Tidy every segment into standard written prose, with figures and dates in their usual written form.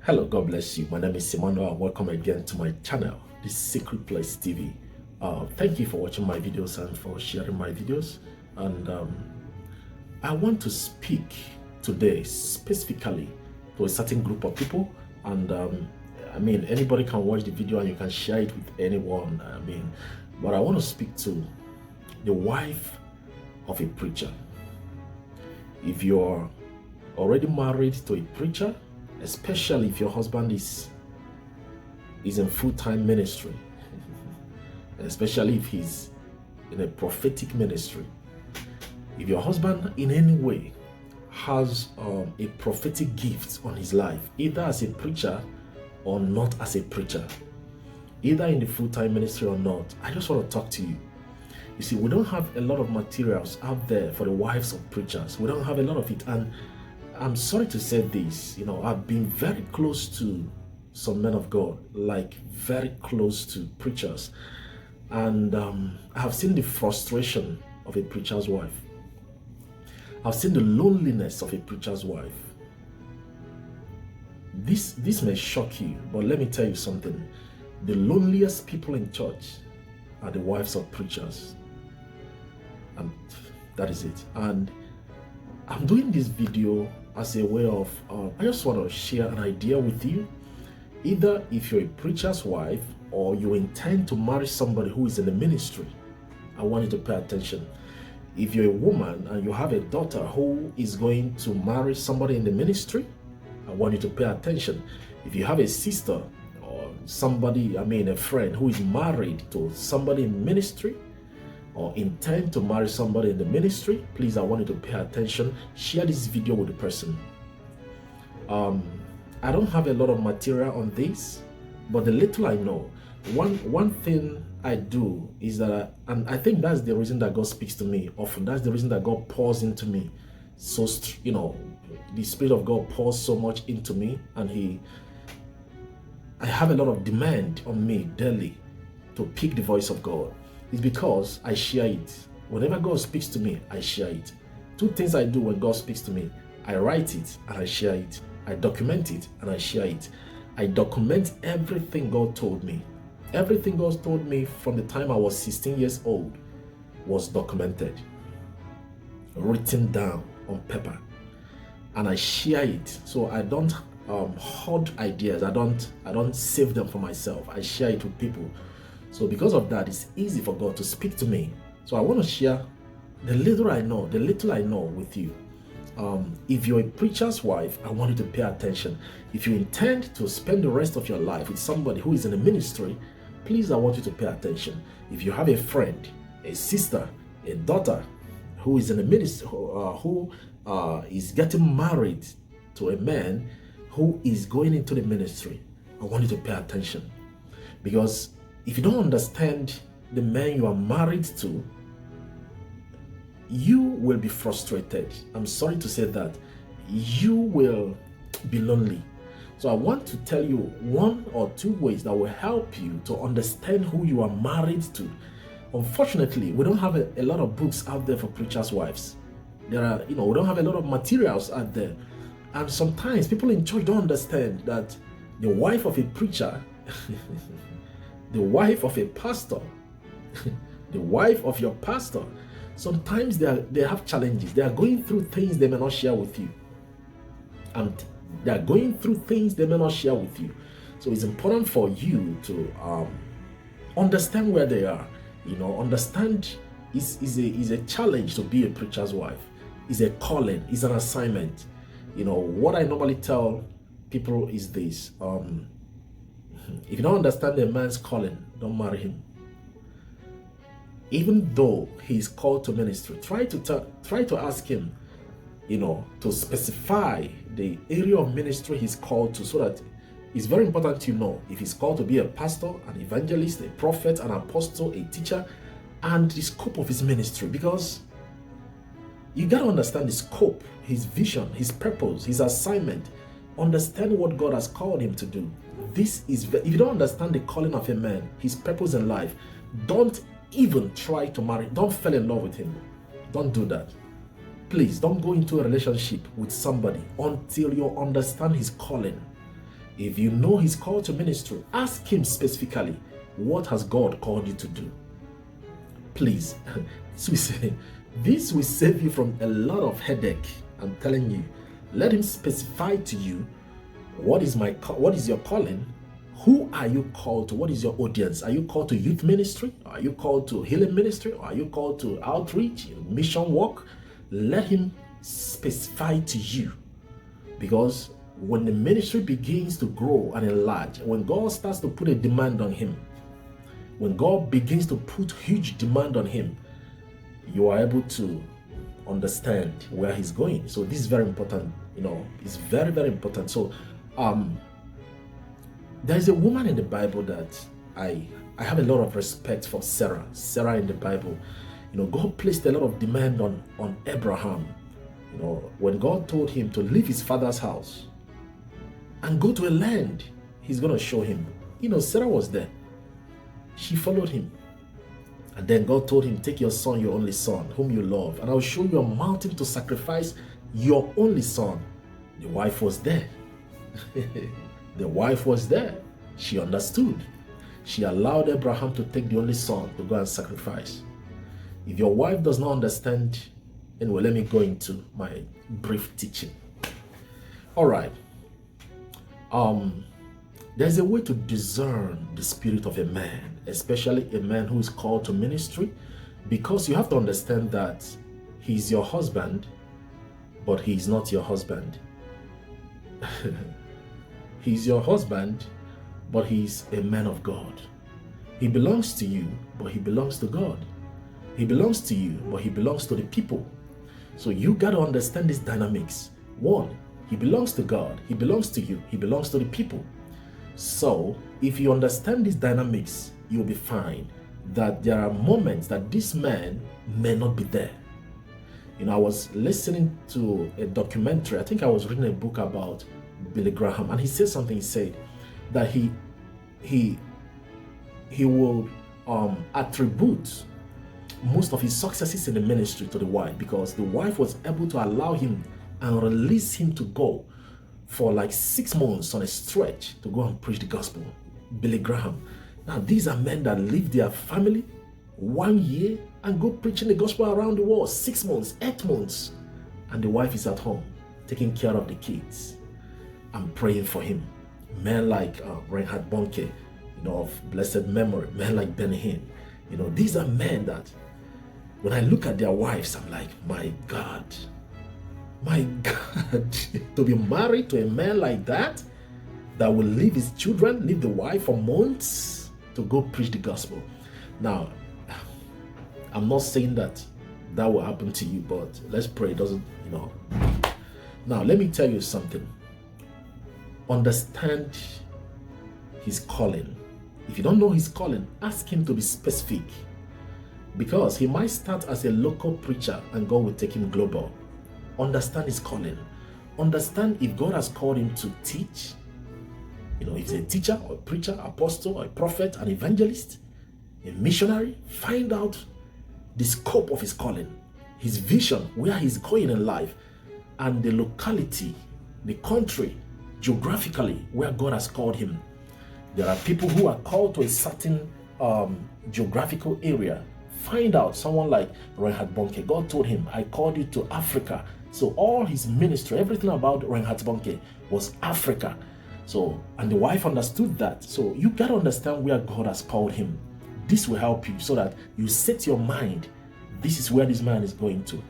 Hello, God bless you. My name is Emmanuel and welcome again to my channel, The Secret Place TV. Thank you for watching my videos and for sharing my videos. And I want to speak today specifically to a certain group of people. And anybody can watch the video and you can share it with anyone. But I want to speak to the wife of a preacher. If you're already married to a preacher, especially if your husband is in full-time ministry, especially if he's in a prophetic ministry. If your husband in any way has a prophetic gift on his life, either as a preacher or not as a preacher, either in the full-time ministry or not, I just want to talk to you. You see, we don't have a lot of materials out there for the wives of preachers. We don't have a lot of it. And I'm sorry to say this, I've been very close to some men of God, like very close to preachers. And I have seen the frustration of a preacher's wife. I've seen the loneliness of a preacher's wife. This may shock you, but let me tell you something. The loneliest people in church are the wives of preachers. And that is it. And I'm doing this video as a way of, I just want to share an idea with you. Either if you're a preacher's wife or you intend to marry somebody who is in the ministry, I want you to pay attention. If you're a woman and you have a daughter who is going to marry somebody in the ministry, I want you to pay attention. If you have a sister or somebody, a friend who is married to somebody in ministry, or intend to marry somebody in the ministry, please, I want you to pay attention. Share this video with the person. I don't have a lot of material on this, but the little I know, one thing I do is that, and I think that's the reason that God speaks to me often. That's the reason that God pours into me. So, the Spirit of God pours so much into me, and I have a lot of demand on me daily to pick the voice of God. It's because I share it. Whenever God speaks to me, I share it. Two things I do when God speaks to me: I write it and I share it. I document it and I share it. I document everything God told me. Everything God told me from the time I was 16 years old was documented, written down on paper, and I share it. So I don't hoard ideas. I don't save them for myself. I share it with people. So because of that, it's easy for God to speak to me. So I want to share the little I know with you. If you're a preacher's wife, I want you to pay attention. If you intend to spend the rest of your life with somebody who is in a ministry, please, I want you to pay attention. If you have a friend, a sister, a daughter who is in a ministry, who is getting married to a man who is going into the ministry, I want you to pay attention. Because if you don't understand the man you are married to, you will be frustrated. I'm sorry to say that. You will be lonely. So I want to tell you one or two ways that will help you to understand who you are married to. Unfortunately, we don't have a lot of books out there for preachers' wives. We don't have a lot of materials out there. And sometimes people in church don't understand that the wife of a preacher the wife of a pastor, the wife of your pastor, sometimes they have challenges. They are going through things they may not share with you. And they are going through things they may not share with you. So it's important for you to understand where they are. Understand is a challenge to be a preacher's wife. It's a calling, it's an assignment. What I normally tell people is this. If you don't understand a man's calling, don't marry him. Even though he is called to ministry, try to ask him, to specify the area of ministry he's called to, so that it's very important to know if he's called to be a pastor, an evangelist, a prophet, an apostle, a teacher, and the scope of his ministry. Because you got to understand the scope, his vision, his purpose, his assignment. Understand what God has called him to do. If you don't understand the calling of a man, his purpose in life, don't even try to marry. Don't fall in love with him. Don't do that. Please don't go into a relationship with somebody until you understand his calling. If you know he's called to ministry, ask him specifically, what has God called you to do? Please, this will save you from a lot of headache. I'm telling you. Let him specify to you, what is your calling? Who are you called to? What is your audience? Are you called to youth ministry? Are you called to healing ministry? Or are you called to outreach, mission work? Let him specify to you. Because when the ministry begins to grow and enlarge, when God starts to put a demand on him, when God begins to put huge demand on him, you are able to understand where he's going. So this is very important. It's very, very important. So there's a woman in the Bible that I have a lot of respect for. Sarah in the Bible. God placed a lot of demand on Abraham. When God told him to leave his father's house and go to a land he's going to show him, Sarah was there. She followed him. And then God told him, take your son, your only son, whom you love, and I'll show you a mountain to sacrifice your only son. The wife was there. The wife was there. She understood. She allowed Abraham to take the only son to go and sacrifice. If your wife does not understand, anyway, let me go into my brief teaching. All right. There's a way to discern the spirit of a man, especially a man who is called to ministry, because you have to understand that he's your husband, but he's not your husband. He's your husband, but he's a man of God. He belongs to you, but he belongs to God. He belongs to you, but he belongs to the people. So you got to understand these dynamics. One, he belongs to God, he belongs to you, he belongs to the people. So if you understand these dynamics, you'll be fine. That there are moments that this man may not be there. I was listening to a documentary. I think I was reading a book about Billy Graham, and he said something. He said that he will attribute most of his successes in the ministry to the wife, because the wife was able to allow him and release him to go for like 6 months on a stretch to go and preach the gospel. Billy Graham. Now these are men that leave their family 1 year and go preaching the gospel around the world. 6 months, 8 months, and the wife is at home taking care of the kids. I'm praying for him. Men like Reinhard Bonnke, of blessed memory. Men like Benny Hinn. These are men that when I look at their wives, I'm like, my God, to be married to a man like that will leave his children, leave the wife for months to go preach the gospel. Now, I'm not saying that will happen to you, but let's pray it doesn't, Now, let me tell you something. Understand his calling. If you don't know his calling, ask him to be specific, because he might start as a local preacher and God will take him global. Understand his calling. Understand if God has called him to teach. If he's a teacher or a preacher, apostle or a prophet, an evangelist, a missionary. Find out the scope of his calling, his vision, where he's going in life, and the locality, the country, geographically, where God has called him. There are people who are called to a certain geographical area. Find out someone like Reinhard Bonnke. God told him, I called you to Africa. So all his ministry, everything about Reinhard Bonnke was Africa. So, and the wife understood that. So you got to understand where God has called him. This will help you so that you set your mind, this is where this man is going to.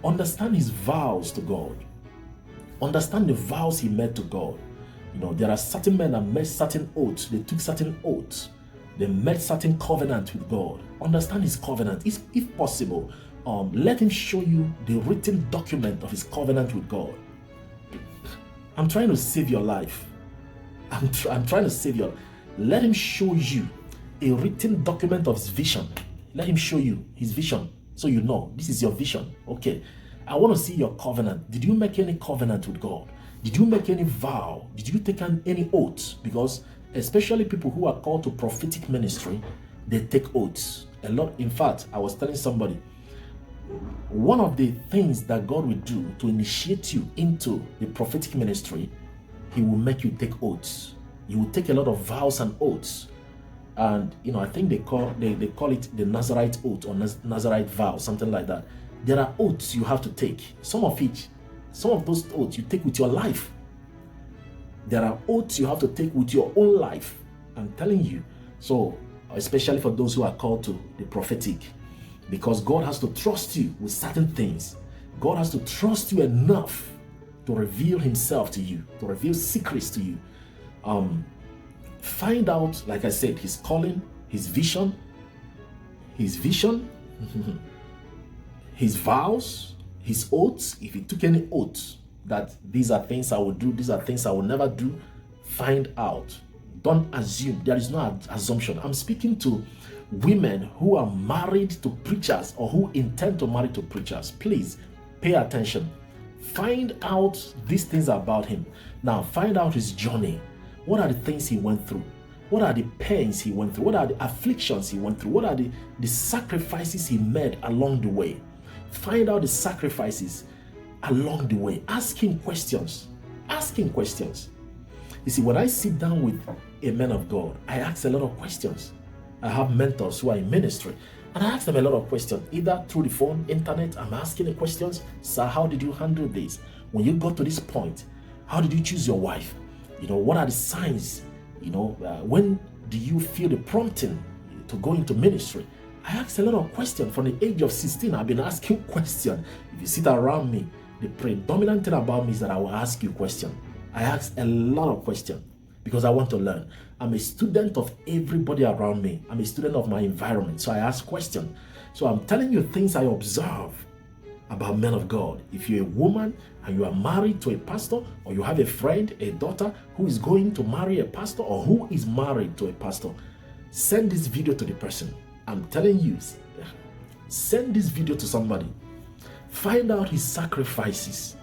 Understand his vows to God. Understand the vows he made to God. There are certain men that made certain oaths. They took certain oaths. They made certain covenant with God. Understand his covenant. If possible, let him show you the written document of his covenant with God. I'm trying to save your life. I'm trying to save your life. Let him show you a written document of his vision. Let him show you his vision, so you know this is your vision. Okay, I want to see your covenant. Did you make any covenant with God? Did you make any vow? Did you take any oaths? Because especially people who are called to prophetic ministry, they take oaths a lot. In fact, I was telling somebody, one of the things that God will do to initiate you into the prophetic ministry he will make you take oaths. You will take a lot of vows and oaths. And I think they call it the Nazarite oath or Nazarite vow, something like that. There are oaths you have to take. Some of those oaths you take with your life. There are oaths you have to take with your own life. I'm telling you. So, especially for those who are called to the prophetic, because God has to trust you with certain things. God has to trust you enough to reveal himself to you, to reveal secrets to you. Find out, like I said, his calling, his vision, his vows, his oaths. If he took any oaths that these are things I will do, these are things I will never do, find out. Don't assume. There is no assumption. I'm speaking to women who are married to preachers or who intend to marry to preachers. Please pay attention. Find out these things about him. Now, find out his journey. What are the things he went through? What are the pains he went through? What are the afflictions he went through? What are the sacrifices he made along the way? Find out the sacrifices along the way. Ask him questions. Ask him questions. You see, when I sit down with a man of God, I ask a lot of questions. I have mentors who are in ministry, and I ask them a lot of questions, either through the phone, internet. I'm asking the questions. Sir, how did you handle this? When you got to this point, how did you choose your wife? What are the signs? When do you feel the prompting to go into ministry? I ask a lot of questions. From the age of 16, I've been asking questions. If you sit around me, the predominant thing about me is that I will ask you questions. I ask a lot of questions because I want to learn. I'm a student of everybody around me. I'm a student of my environment. So I ask questions. So I'm telling you things I observe about men of God. If you're a woman and you are married to a pastor, or you have a friend, a daughter who is going to marry a pastor, or who is married to a pastor, send this video to the person. I'm telling you, send this video to somebody. Find out his sacrifices.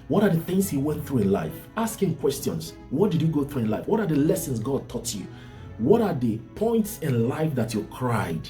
What are the things he went through in life? Ask him questions. What did you go through in life? What are the lessons God taught you? What are the points in life that you cried?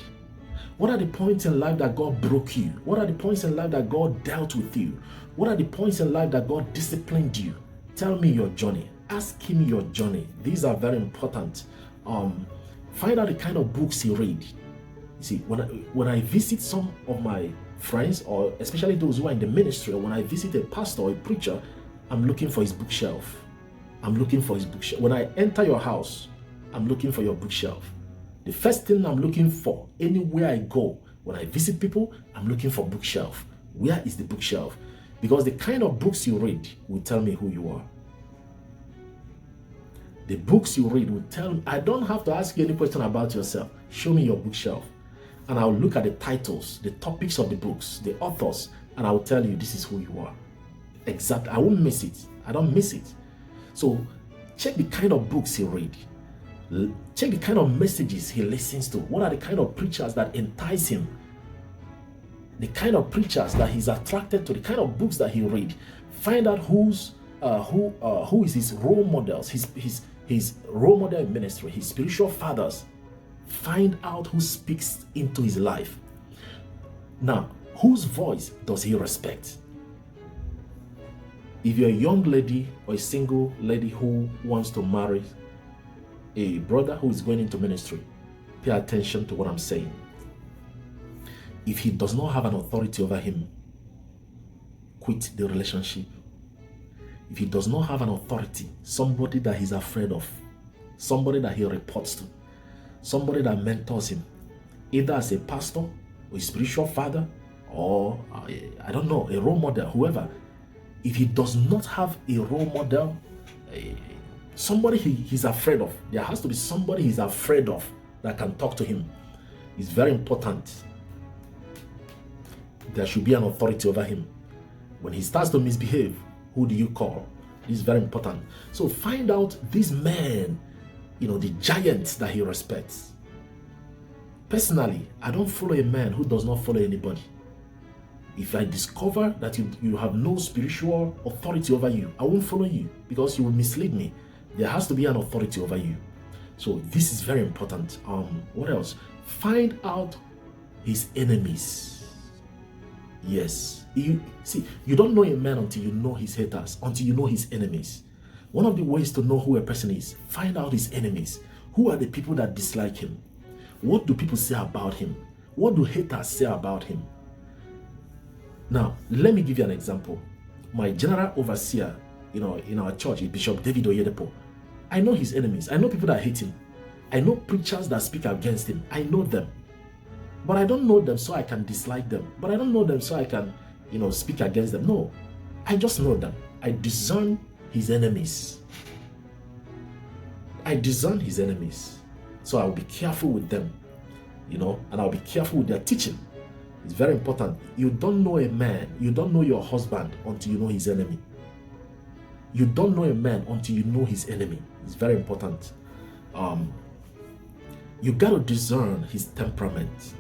What are the points in life that God broke you? What are the points in life that God dealt with you? What are the points in life that God disciplined you? Tell me your journey. Ask him your journey. These are very important. Find out the kind of books he read. You see, when I visit some of my friends, or especially those who are in the ministry, or when I visit a pastor or a preacher, I'm looking for his bookshelf. I'm looking for his bookshelf. When I enter your house, I'm looking for your bookshelf. The first thing I'm looking for, anywhere I go, when I visit people, I'm looking for bookshelf. Where is the bookshelf? Because the kind of books you read will tell me who you are. The books you read will tell me. I don't have to ask you any question about yourself. Show me your bookshelf. And I'll look at the titles, the topics of the books, the authors, and I'll tell you this is who you are. Exactly. I won't miss it. I don't miss it. So check the kind of books he read. Check the kind of messages he listens to. What are the kind of preachers that entice him? The kind of preachers that he's attracted to, the kind of books that he read. Find out who is his role models, his role model in ministry, his spiritual fathers. Find out who speaks into his life. Now, whose voice does he respect? If you're a young lady or a single lady who wants to marry a brother who is going into ministry, pay attention to what I'm saying. If he does not have an authority over him, quit the relationship. If he does not have an authority, somebody that he's afraid of, somebody that he reports to, somebody that mentors him, either as a pastor or a spiritual father, or I don't know, a role model, whoever. If he does not have a role model, somebody he's afraid of, there has to be somebody he's afraid of that can talk to him. It's very important. There should be an authority over him. When he starts to misbehave, who do you call? This is very important. So find out these men, the giants that he respects. Personally, I don't follow a man who does not follow anybody. If I discover that you have no spiritual authority over you, I won't follow you because you will mislead me. There has to be an authority over you. So this is very important. What else? Find out his enemies. Yes. You don't know a man until you know his haters, until you know his enemies. One of the ways to know who a person is, find out his enemies. Who are the people that dislike him? What do people say about him? What do haters say about him? Now, let me give you an example. My general overseer, in our church, is Bishop David Oyedepo. I know his enemies. I know people that hate him. I know preachers that speak against him. I know them. But I don't know them so I can dislike them. But I don't know them so I can, speak against them. No, I just know them. I discern his enemies. I discern his enemies. So I'll be careful with them, and I'll be careful with their teaching. It's very important. You don't know a man, you don't know your husband until you know his enemy. You don't know a man until you know his enemy. It's very important. You got to discern his temperament.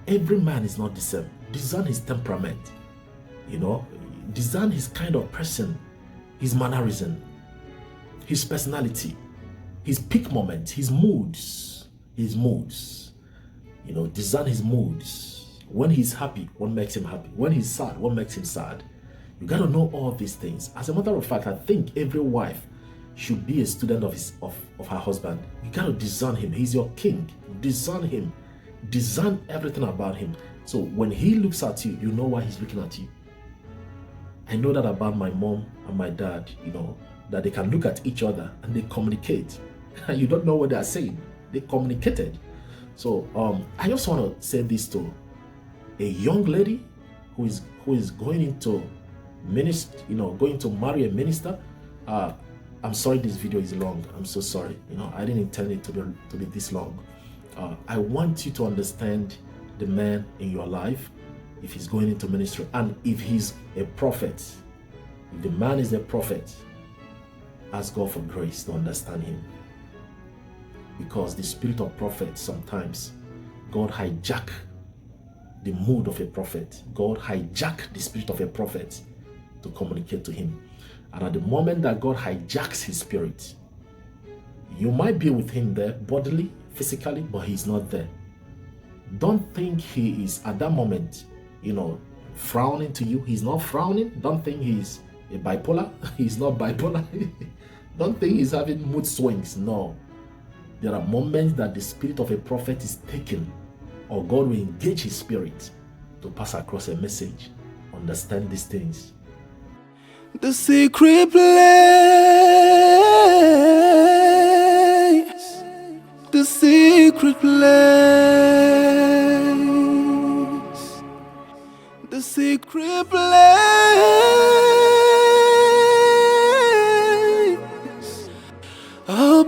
Every man is not the same. Discern his temperament. Discern his kind of person, his mannerism, his personality, his peak moments, his moods. Discern his moods. When he's happy, what makes him happy? When he's sad, what makes him sad? You got to know all these things. As a matter of fact, I think every wife should be a student of her husband. You got to discern him. He's your king. Discern him. Discern everything about him. So when he looks at you, you know why he's looking at you. I know that about my mom and my dad, that they can look at each other and they communicate. You don't know what they are saying. They communicated. So I just want to say this to a young lady who is going into ministry, going to marry a minister. I'm sorry this video is long. I'm so sorry. I didn't intend it to be this long. I want you to understand the man in your life, if he's going into ministry, and if he's a prophet. If the man is a prophet, ask God for grace to understand him. Because the spirit of prophet, sometimes God hijack the mood of a prophet. God hijack the spirit of a prophet to communicate to him. And at the moment that God hijacks his spirit, you might be with him there bodily, physically, but he's not there. Don't think he is at that moment, frowning to you. He's not frowning. Don't think he's a bipolar. He's not bipolar. Don't think he's having mood swings. No. There are moments that the spirit of a prophet is taken, or God will engage his spirit to pass across a message. Understand these things. The secret place, the secret place, the secret place. Oh.